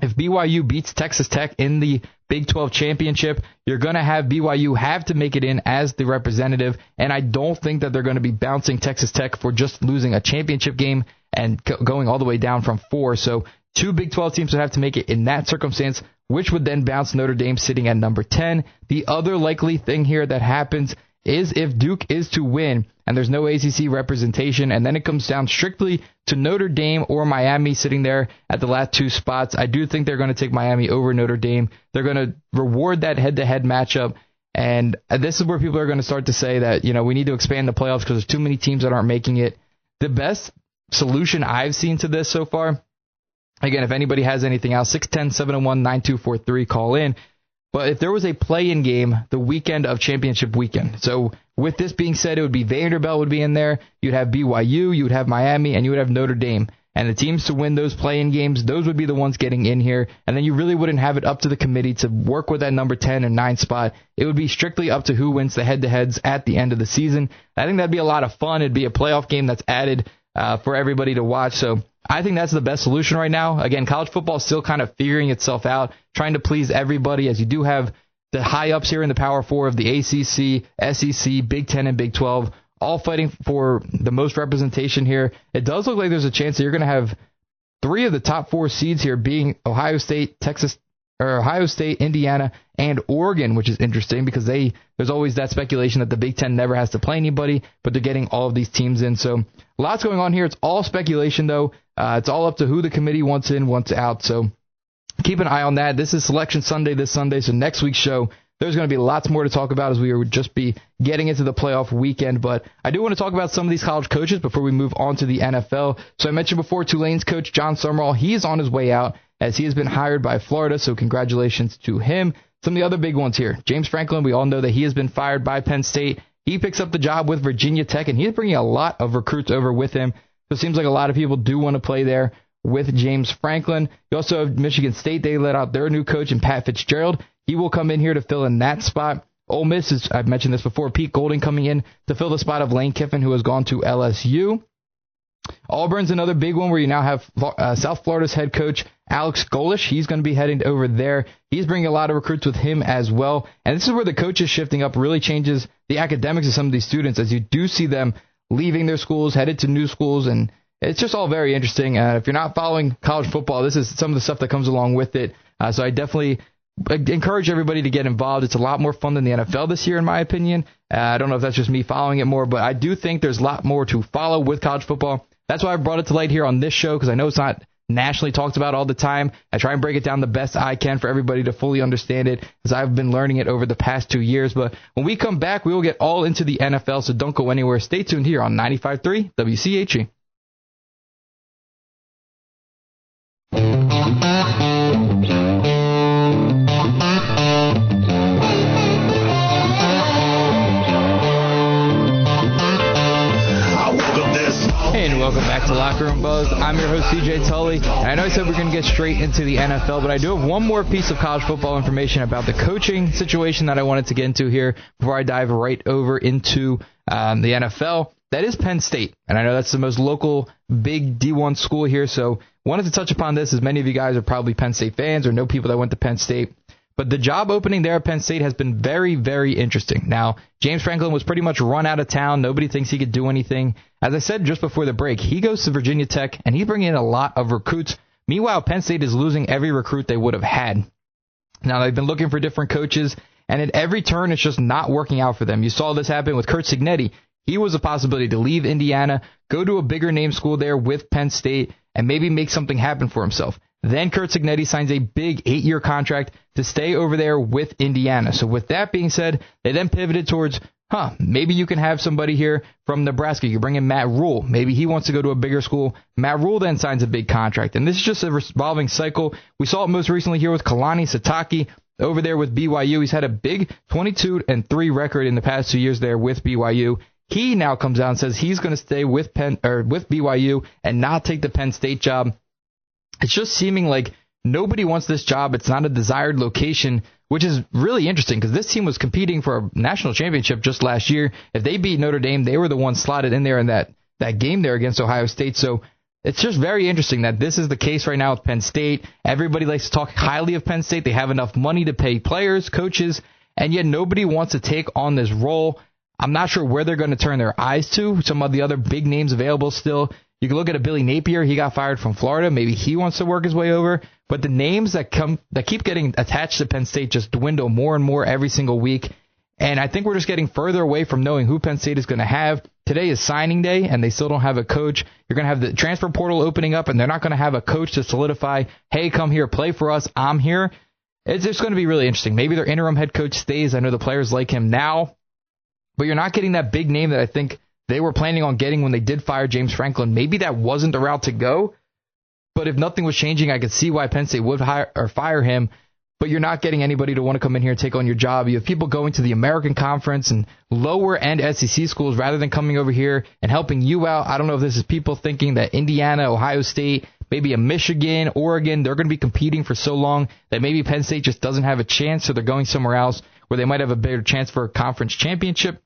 Speaker 1: if BYU beats Texas Tech in the Big 12 championship, you're going to have BYU have to make it in as the representative, and I don't think that they're going to be bouncing Texas Tech for just losing a championship game and going all the way down from 4. So 2 Big 12 teams would have to make it in that circumstance, which would then bounce Notre Dame sitting at number 10. The other likely thing here that happens is if Duke is to win and there's no ACC representation, and then it comes down strictly to Notre Dame or Miami sitting there at the last 2 spots. I do think they're going to take Miami over Notre Dame. They're going to reward that head-to-head matchup, and this is where people are going to start to say that, we need to expand the playoffs because there's too many teams that aren't making it. The best solution I've seen to this so far, again, if anybody has anything else, 610-701-9243, call in. But if there was a play-in game the weekend of championship weekend, so with this being said, it would be Vanderbilt would be in there, you'd have BYU, you would have Miami, and you would have Notre Dame. And the teams to win those play-in games, those would be the ones getting in here. And then you really wouldn't have it up to the committee to work with that number 10 and 9 spot. It would be strictly up to who wins the head-to-heads at the end of the season. I think that'd be a lot of fun. It'd be a playoff game that's added for everybody to watch. So I think that's the best solution right now. Again, college football is still kind of figuring itself out, trying to please everybody, as you do have the high ups here in the Power Four of the ACC, SEC, Big Ten, and Big 12, all fighting for the most representation here. It does look like there's a chance that you're going to have 3 of the top 4 seeds here being Ohio State, Indiana, and Oregon, which is interesting because there's always that speculation that the Big Ten never has to play anybody, but they're getting all of these teams in. So lots going on here. It's all speculation, though. It's all up to who the committee wants in, wants out. So keep an eye on that. This is Selection Sunday this Sunday, so next week's show, there's going to be lots more to talk about as we would just be getting into the playoff weekend. But I do want to talk about some of these college coaches before we move on to the NFL. So I mentioned before Tulane's coach, John Summerall. He is on his way out as he has been hired by Florida, so congratulations to him. Some of the other big ones here. James Franklin, we all know that he has been fired by Penn State. He picks up the job with Virginia Tech, and he's bringing a lot of recruits over with him. So it seems like a lot of people do want to play there with James Franklin. You also have Michigan State. They let out their new coach in Pat Fitzgerald. He will come in here to fill in that spot. Ole Miss is, I've mentioned this before, Pete Golding coming in to fill the spot of Lane Kiffin, who has gone to LSU. Auburn's another big one where you now have South Florida's head coach, Alex Golish. He's going to be heading over there. He's bringing a lot of recruits with him as well. And this is where the coaches shifting up really changes the academics of some of these students, as you do see them leaving their schools, headed to new schools, and it's just all very interesting. If you're not following college football, this is some of the stuff that comes along with it. So I definitely encourage everybody to get involved. It's a lot more fun than the NFL this year, in my opinion. I don't know if that's just me following it more, but I do think there's a lot more to follow with college football. That's why I brought it to light here on this show, because I know it's not nationally talked about all the time. I try and break it down the best I can for everybody to fully understand it, as I've been learning it over the past 2 years. But when we come back, we will get all into the NFL, so don't go anywhere. Stay tuned here on 95.3 WCHE. And welcome back to Locker Room Buzz. I'm your host, CJ Tully. And I know I said we're going to get straight into the NFL, but I do have one more piece of college football information about the coaching situation that I wanted to get into here before I dive right over into the NFL. That is Penn State. And I know that's the most local big D1 school here, so wanted to touch upon this, as many of you guys are probably Penn State fans or know people that went to Penn State. But the job opening there at Penn State has been very, very interesting. Now, James Franklin was pretty much run out of town. Nobody thinks he could do anything. As I said just before the break, he goes to Virginia Tech, and he's bringing in a lot of recruits. Meanwhile, Penn State is losing every recruit they would have had. Now, they've been looking for different coaches, and at every turn, it's just not working out for them. You saw this happen with Curt Cignetti. He was a possibility to leave Indiana, go to a bigger name school there with Penn State, and maybe make something happen for himself. Then Curt Cignetti signs a big 8-year contract to stay over there with Indiana. So with that being said, they then pivoted towards, maybe you can have somebody here from Nebraska. You bring in Matt Rule. Maybe he wants to go to a bigger school. Matt Rule then signs a big contract. And this is just a revolving cycle. We saw it most recently here with Kalani Sitake over there with BYU. He's had a big 22-3 record in the past 2 years there with BYU. He now comes out and says he's going to stay with BYU and not take the Penn State job. It's just seeming like nobody wants this job. It's not a desired location, which is really interesting because this team was competing for a national championship just last year. If they beat Notre Dame, they were the ones slotted in there in that game there against Ohio State. So it's just very interesting that this is the case right now with Penn State. Everybody likes to talk highly of Penn State. They have enough money to pay players, coaches, and yet nobody wants to take on this role. I'm not sure where they're going to turn their eyes to. Some of the other big names available still. You can look at a Billy Napier. He got fired from Florida. Maybe he wants to work his way over. But the names that keep getting attached to Penn State just dwindle more and more every single week. And I think we're just getting further away from knowing who Penn State is going to have. Today is signing day, and they still don't have a coach. You're going to have the transfer portal opening up, and they're not going to have a coach to solidify, hey, come here, play for us, I'm here. It's just going to be really interesting. Maybe their interim head coach stays. I know the players like him now. But you're not getting that big name that I think they were planning on getting when they did fire James Franklin. Maybe that wasn't the route to go. But if nothing was changing, I could see why Penn State would hire or fire him. But you're not getting anybody to want to come in here and take on your job. You have people going to the American Conference and lower-end SEC schools rather than coming over here and helping you out. I don't know if this is people thinking that Indiana, Ohio State, maybe a Michigan, Oregon, they're going to be competing for so long that maybe Penn State just doesn't have a chance, so they're going somewhere else where they might have a better chance for a conference championship.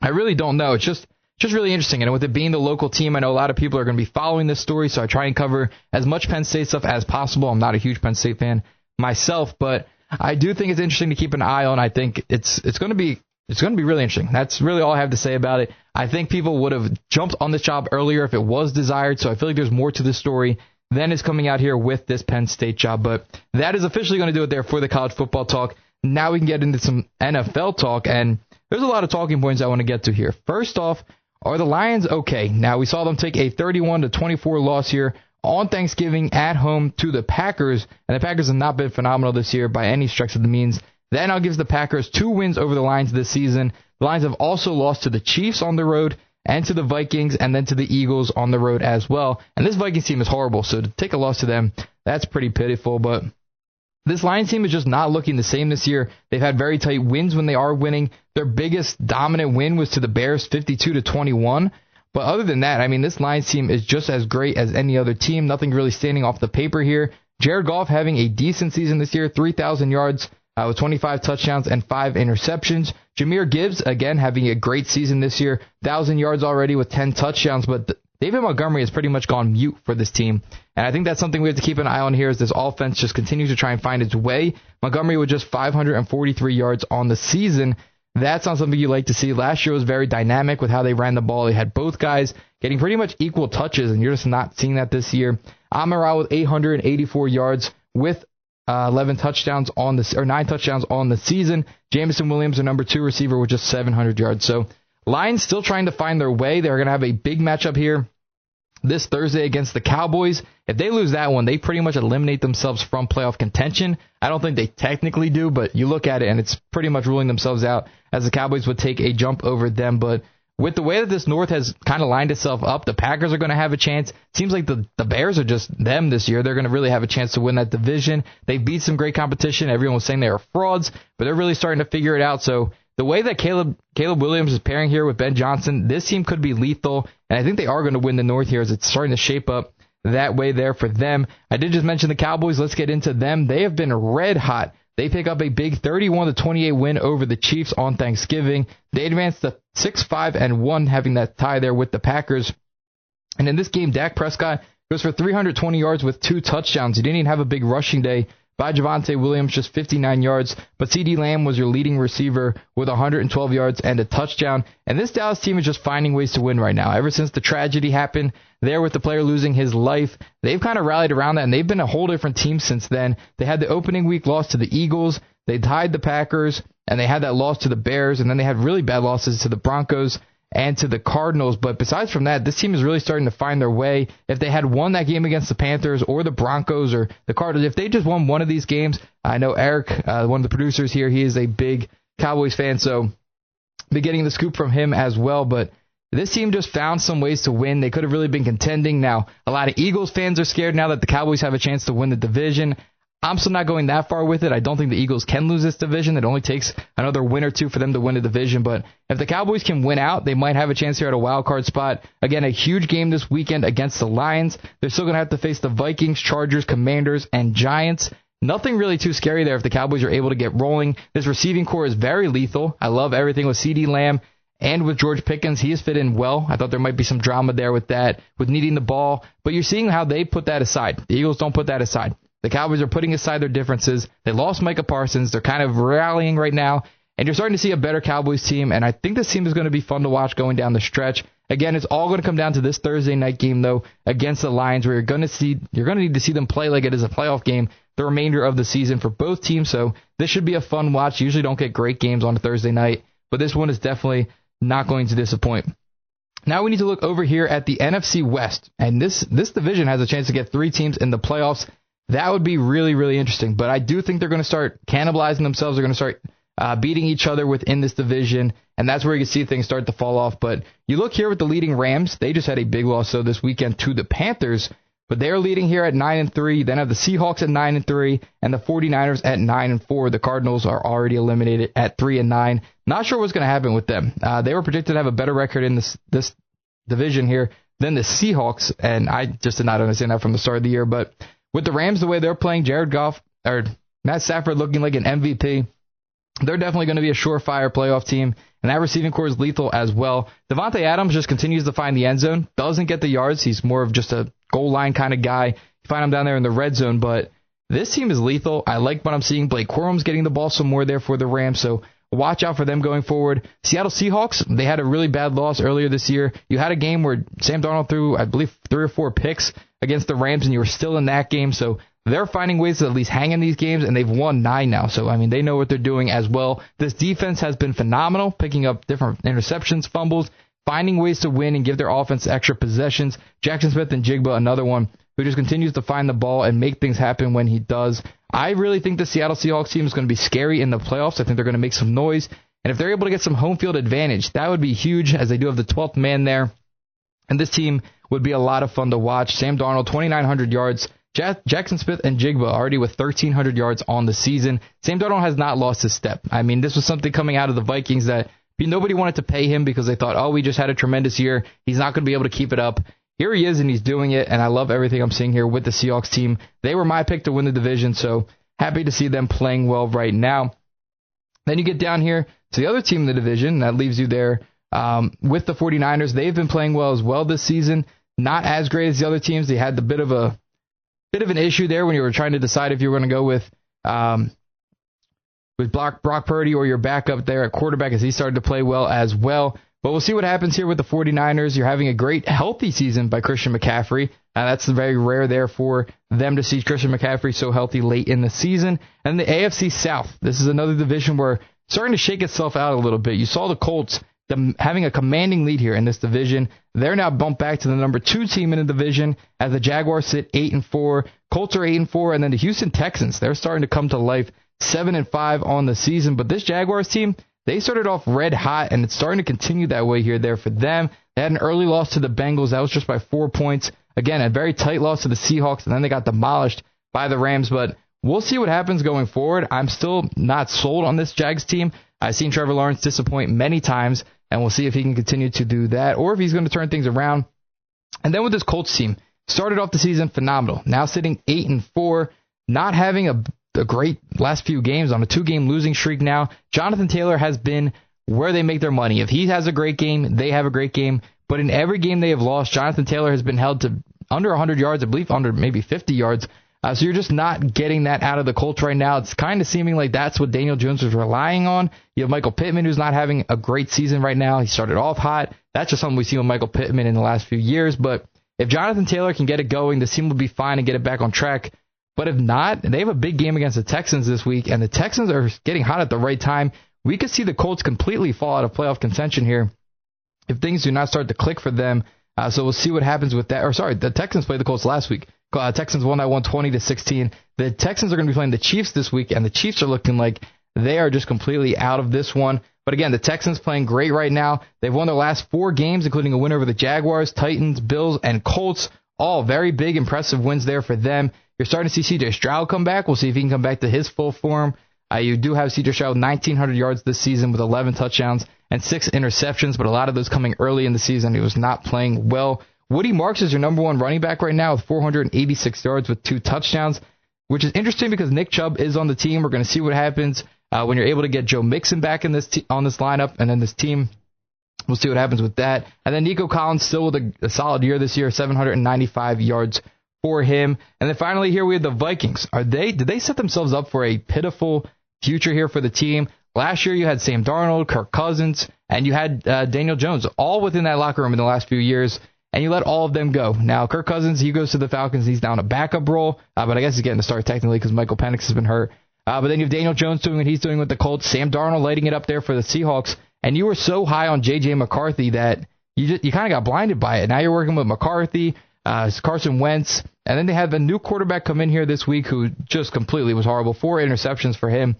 Speaker 1: I really don't know. It's just really interesting. And with it being the local team, I know a lot of people are going to be following this story, so I try and cover as much Penn State stuff as possible. I'm not a huge Penn State fan myself, but I do think it's interesting to keep an eye on. I think it's going to be really interesting. That's really all I have to say about it. I think people would have jumped on this job earlier if it was desired, so I feel like there's more to the story than is coming out here with this Penn State job. But that is officially going to do it there for the college football talk. Now we can get into some NFL talk, and there's a lot of talking points I want to get to here. First off, are the Lions okay? Now, we saw them take a 31-24 loss here on Thanksgiving at home to the Packers, and the Packers have not been phenomenal this year by any stretch of the means. That now gives the Packers 2 wins over the Lions this season. The Lions have also lost to the Chiefs on the road and to the Vikings and then to the Eagles on the road as well. And this Vikings team is horrible, so to take a loss to them, that's pretty pitiful. But this Lions team is just not looking the same this year. They've had very tight wins when they are winning. Their biggest dominant win was to the Bears, 52-21. But other than that, I mean, this Lions team is just as great as any other team. Nothing really standing off the paper here. Jared Goff having a decent season this year, 3,000 yards with 25 touchdowns and 5 interceptions. Jahmyr Gibbs, again, having a great season this year, 1,000 yards already with 10 touchdowns. But David Montgomery has pretty much gone mute for this team. And I think that's something we have to keep an eye on here as this offense just continues to try and find its way. Montgomery with just 543 yards on the season. That's not something you like to see. Last year was very dynamic with how they ran the ball. They had both guys getting pretty much equal touches, and you're just not seeing that this year. Amon-Ra with 884 yards with 9 touchdowns on the season. Jameson Williams, their number 2 receiver, with just 700 yards. So Lions still trying to find their way. They're going to have a big matchup here this Thursday against the Cowboys. If they lose that one, they pretty much eliminate themselves from playoff contention. I don't think they technically do, but you look at it and it's pretty much ruling themselves out, as the Cowboys would take a jump over them. But with the way that this North has kind of lined itself up, the Packers are going to have a chance. Seems like the Bears are just them this year. They're going to really have a chance to win that division. They beat some great competition. Everyone was saying they were frauds, but they're really starting to figure it out. So the way that Caleb Williams is pairing here with Ben Johnson, this team could be lethal, and I think they are going to win the North here as it's starting to shape up that way there for them. I did just mention the Cowboys. Let's get into them. They have been red hot. They pick up a big 31-28 win over the Chiefs on Thanksgiving. They advance to 6-5-1, having that tie there with the Packers. And in this game, Dak Prescott goes for 320 yards with 2 touchdowns. He didn't even have a big rushing day by Javonte Williams, just 59 yards. But CeeDee Lamb was your leading receiver with 112 yards and a touchdown. And this Dallas team is just finding ways to win right now. Ever since the tragedy happened there with the player losing his life, they've kind of rallied around that, and they've been a whole different team since then. They had the opening week loss to the Eagles. They tied the Packers, and they had that loss to the Bears, and then they had really bad losses to the Broncos and to the Cardinals. But besides from that, this team is really starting to find their way. If they had won that game against the Panthers or the Broncos or the Cardinals, if they just won one of these games, I know Eric, one of the producers here, he is a big Cowboys fan, so be getting the scoop from him as well. But this team just found some ways to win. They could have really been contending. Now, a lot of Eagles fans are scared now that the Cowboys have a chance to win the division. I'm still not going that far with it. I don't think the Eagles can lose this division. It only takes another win or two for them to win the division. But if the Cowboys can win out, they might have a chance here at a wild card spot. Again, a huge game this weekend against the Lions. They're still going to have to face the Vikings, Chargers, Commanders, and Giants. Nothing really too scary there if the Cowboys are able to get rolling. This receiving core is very lethal. I love everything with CeeDee Lamb and with George Pickens. He has fit in well. I thought there might be some drama there with that, with needing the ball. But you're seeing how they put that aside. The Eagles don't put that aside. The Cowboys are putting aside their differences. They lost Micah Parsons. They're kind of rallying right now. And you're starting to see a better Cowboys team. And I think this team is going to be fun to watch going down the stretch. Again, it's all going to come down to this Thursday night game, though, against the Lions, where you're going to need to see them play like it is a playoff game the remainder of the season for both teams. So this should be a fun watch. You usually don't get great games on a Thursday night, but this one is definitely not going to disappoint. Now we need to look over here at the NFC West. And this division has a chance to get 3 teams in the playoffs. That would be really, really interesting. But I do think they're going to start cannibalizing themselves. They're going to start beating each other within this division, and that's where you can see things start to fall off. But you look here with the leading Rams. They just had a big loss this weekend to the Panthers, but they're leading here at 9-3. Then have the Seahawks at 9-3 and the 49ers at 9-4. The Cardinals are already eliminated at 3-9. Not sure what's going to happen with them. They were predicted to have a better record in this division here than the Seahawks, and I just did not understand that from the start of the year. But with the Rams, the way they're playing, Matt Stafford looking like an MVP, they're definitely going to be a surefire playoff team, and that receiving core is lethal as well. Devontae Adams just continues to find the end zone, doesn't get the yards. He's more of just a goal line kind of guy. You find him down there in the red zone, but This team is lethal. I like what I'm seeing. Blake Corum's getting the ball some more there for the Rams, so watch out for them going forward. Seattle Seahawks, they had a really bad loss earlier this year. You had a game where Sam Darnold threw, I believe, 3 or 4 picks against the Rams, and you were still in that game. So they're finding ways to at least hang in these games, and they've won 9 now. So, I mean, they know what they're doing as well. This defense has been phenomenal, picking up different interceptions, fumbles, finding ways to win and give their offense extra possessions. Jackson Smith-Njigba, another one, who just continues to find the ball and make things happen when he does. I really think the Seattle Seahawks team is going to be scary in the playoffs. I think they're going to make some noise. And if they're able to get some home field advantage, that would be huge, as they do have the 12th man there. And this team would be a lot of fun to watch. Sam Darnold, 2,900 yards. Jackson Smith-Njigba already with 1,300 yards on the season. Sam Darnold has not lost his step. I mean, this was something coming out of the Vikings that nobody wanted to pay him because they thought, oh, we just had a tremendous year. He's not going to be able to keep it up. Here he is, and he's doing it, and I love everything I'm seeing here with the Seahawks team. They were my pick to win the division, so happy to see them playing well right now. Then you get down here to the other team in the division. That leaves you there with the 49ers. They've been playing well as well this season. Not as great as the other teams. They had the bit of an issue there when you were trying to decide if you were going to go with Brock Purdy or your backup there at quarterback, as he started to play well as well. But we'll see what happens here with the 49ers. You're having a great, healthy season by Christian McCaffrey. That's very rare there for them to see Christian McCaffrey so healthy late in the season. And the AFC South, this is another division where it's starting to shake itself out a little bit. You saw the Colts having a commanding lead here in this division. They're now bumped back to the number 2 team in the division as the Jaguars sit 8-4. Colts are 8-4, and then the Houston Texans, they're starting to come to life, 7-5 on the season. But this Jaguars team, they started off red hot, and it's starting to continue that way here there for them. They had an early loss to the Bengals. That was just by 4 points. Again, a very tight loss to the Seahawks, and then they got demolished by the Rams. But we'll see what happens going forward. I'm still not sold on this Jags team. I've seen Trevor Lawrence disappoint many times, and we'll see if he can continue to do that or if he's going to turn things around. And then with this Colts team, started off the season phenomenal. Now sitting 8-4, not having a great last few games on a 2-game losing streak now. Jonathan Taylor has been where they make their money. If he has a great game, they have a great game. But in every game they have lost, Jonathan Taylor has been held to under 100 yards, I believe under maybe 50 yards. So you're just not getting that out of the Colts right now. It's kind of seeming like that's what Daniel Jones was relying on. You have Michael Pittman, who's not having a great season right now. He started off hot. That's just something we've seen with Michael Pittman in the last few years. But if Jonathan Taylor can get it going, the team will be fine and get it back on track. But if not, they have a big game against the Texans this week, and the Texans are getting hot at the right time. We could see the Colts completely fall out of playoff contention here if things do not start to click for them. So we'll see what happens with that. Or sorry, the Texans played the Colts last week. Texans won that one 20-16. The Texans are going to be playing the Chiefs this week, and the Chiefs are looking like they are just completely out of this one. But again, the Texans playing great right now. They've won their last 4 games, including a win over the Jaguars, Titans, Bills, and Colts. All very big, impressive wins there for them. You're starting to see C.J. Stroud come back. We'll see if he can come back to his full form. You do have C.J. Stroud 1,900 yards this season with 11 touchdowns and 6 interceptions, but a lot of those coming early in the season. He was not playing well. Woody Marks is your number 1 running back right now with 486 yards with 2 touchdowns, which is interesting because Nick Chubb is on the team. We're going to see what happens when you're able to get Joe Mixon back in on this lineup and then this team. We'll see what happens with that. And then Nico Collins still with a solid year this year, 795 yards for him. And then finally here we have the Vikings. Did they set themselves up for a pitiful future here for the team? Last year you had Sam Darnold, Kirk Cousins, and you had Daniel Jones all within that locker room in the last few years, and you let all of them go. Now Kirk Cousins, he goes to the Falcons. He's down a backup role, but I guess he's getting to start technically because Michael Penix has been hurt. But then you have Daniel Jones doing what he's doing with the Colts, Sam Darnold lighting it up there for the Seahawks, and you were so high on J.J. McCarthy that you kind of got blinded by it. Now you're working with McCarthy, Carson Wentz, and then they have a new quarterback come in here this week who just completely was horrible. 4 interceptions for him.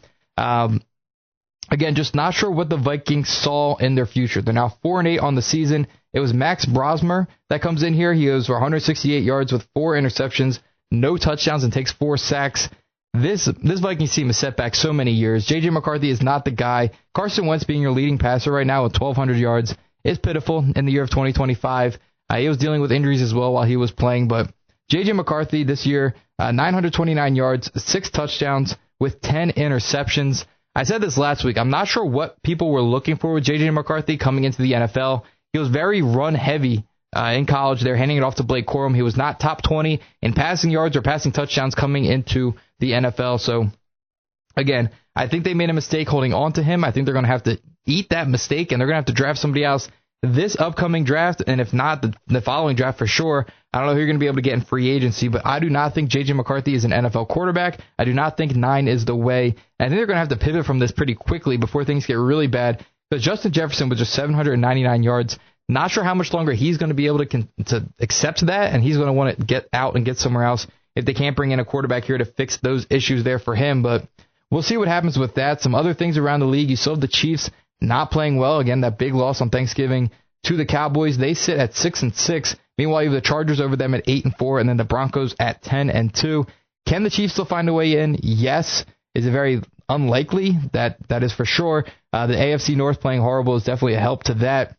Speaker 1: Again, just not sure what the Vikings saw in their future. They're now 4-8 on the season. It was Max Brosmer that comes in here. He goes for 168 yards with 4 interceptions, no touchdowns, and takes 4 sacks. This Vikings team has set back so many years. J.J. McCarthy is not the guy. Carson Wentz being your leading passer right now with 1,200 yards is pitiful in the year of 2025. He was dealing with injuries as well while he was playing, but J.J. McCarthy this year, 929 yards, 6 touchdowns with 10 interceptions. I said this last week. I'm not sure what people were looking for with J.J. McCarthy coming into the NFL. He was very run-heavy in college. They're handing it off to Blake Corum. He was not top 20 in passing yards or passing touchdowns coming into the NFL. So, again, I think they made a mistake holding on to him. I think they're going to have to eat that mistake, and they're going to have to draft somebody else this upcoming draft, and if not, the following draft for sure. I don't know who you're going to be able to get in free agency, but I do not think J.J. McCarthy is an NFL quarterback. I do not think 9 is the way. And I think they're going to have to pivot from this pretty quickly before things get really bad, because Justin Jefferson was just 799 yards. Not sure how much longer he's going to be able to accept that, and he's going to want to get out and get somewhere else if they can't bring in a quarterback here to fix those issues there for him. But we'll see what happens with that. Some other things around the league. You still have the Chiefs not playing well. Again, that big loss on Thanksgiving to the Cowboys. They sit at 6-6. Meanwhile, you have the Chargers over them at 8-4, and then the Broncos at 10-2. Can the Chiefs still find a way in? Yes. Is it very unlikely? That is for sure. The AFC North playing horrible is definitely a help to that.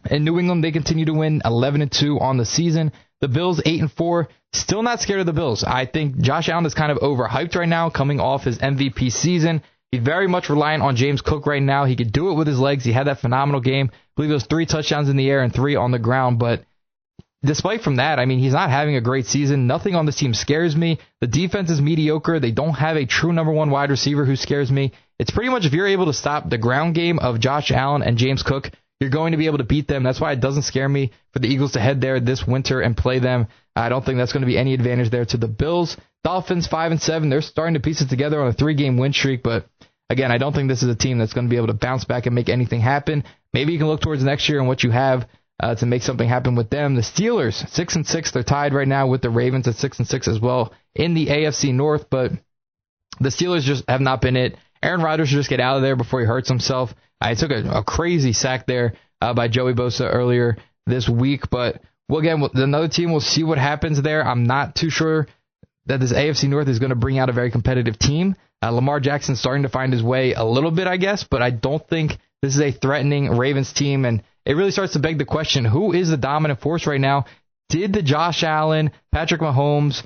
Speaker 1: In New England, they continue to win 11-2 on the season. The Bills 8-4. Still not scared of the Bills. I think Josh Allen is kind of overhyped right now, coming off his MVP season. He's very much reliant on James Cook right now. He could do it with his legs. He had that phenomenal game. I believe it was 3 touchdowns in the air and 3 on the ground. But despite from that, I mean, he's not having a great season. Nothing on this team scares me. The defense is mediocre. They don't have a true number 1 wide receiver who scares me. It's pretty much if you're able to stop the ground game of Josh Allen and James Cook, you're going to be able to beat them. That's why it doesn't scare me for the Eagles to head there this winter and play them. I don't think that's going to be any advantage there to the Bills. Dolphins 5-7. They're starting to piece it together on a 3-game win streak, but again, I don't think this is a team that's going to be able to bounce back and make anything happen. Maybe you can look towards next year and what you have to make something happen with them. The Steelers, 6-6. They're tied right now with the Ravens at 6-6 as well in the AFC North, but the Steelers just have not been it. Aaron Rodgers should just get out of there before he hurts himself. I took a crazy sack there by Joey Bosa earlier this week, but again, another team, we'll see what happens there. I'm not too sure that this AFC North is going to bring out a very competitive team. Lamar Jackson's starting to find his way a little bit, I guess, but I don't think this is a threatening Ravens team, and it really starts to beg the question, who is the dominant force right now? Did the Josh Allen, Patrick Mahomes,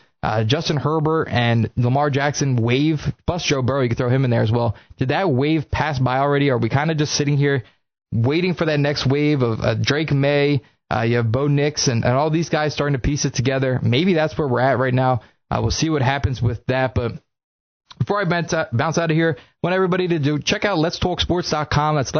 Speaker 1: Justin Herbert, and Lamar Jackson wave, plus Joe Burrow, you could throw him in there as well, did that wave pass by already? Are we kind of just sitting here waiting for that next wave of Drake May, you have Bo Nix, and all these guys starting to piece it together? Maybe that's where we're at right now. We'll see what happens with that, but before I bounce out of here, I want everybody to check out letstalksports.com. That's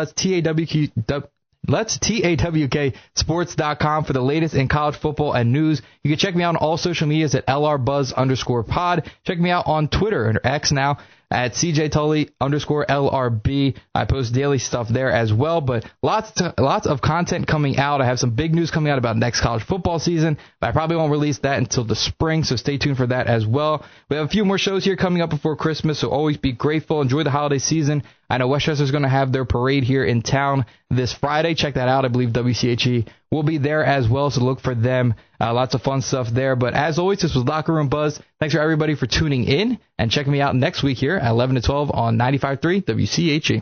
Speaker 1: LetsTAWK sports.com for the latest in college football and news. You can check me out on all social medias at LRBuzz_pod. Check me out on Twitter, or X now, at CJTully_LRB. I post daily stuff there as well, but lots of content coming out. I have some big news coming out about next college football season, but I probably won't release that until the spring, so stay tuned for that as well. We have a few more shows here coming up before Christmas, so always be grateful. Enjoy the holiday season. I know Westchester's going to have their parade here in town this Friday. Check that out. I believe WCHE will be there as well, so look for them. Lots of fun stuff there. But as always, this was Locker Room Buzz. Thanks for everybody for tuning in, and check me out next week here at 11 to 12 on 95.3 WCHE.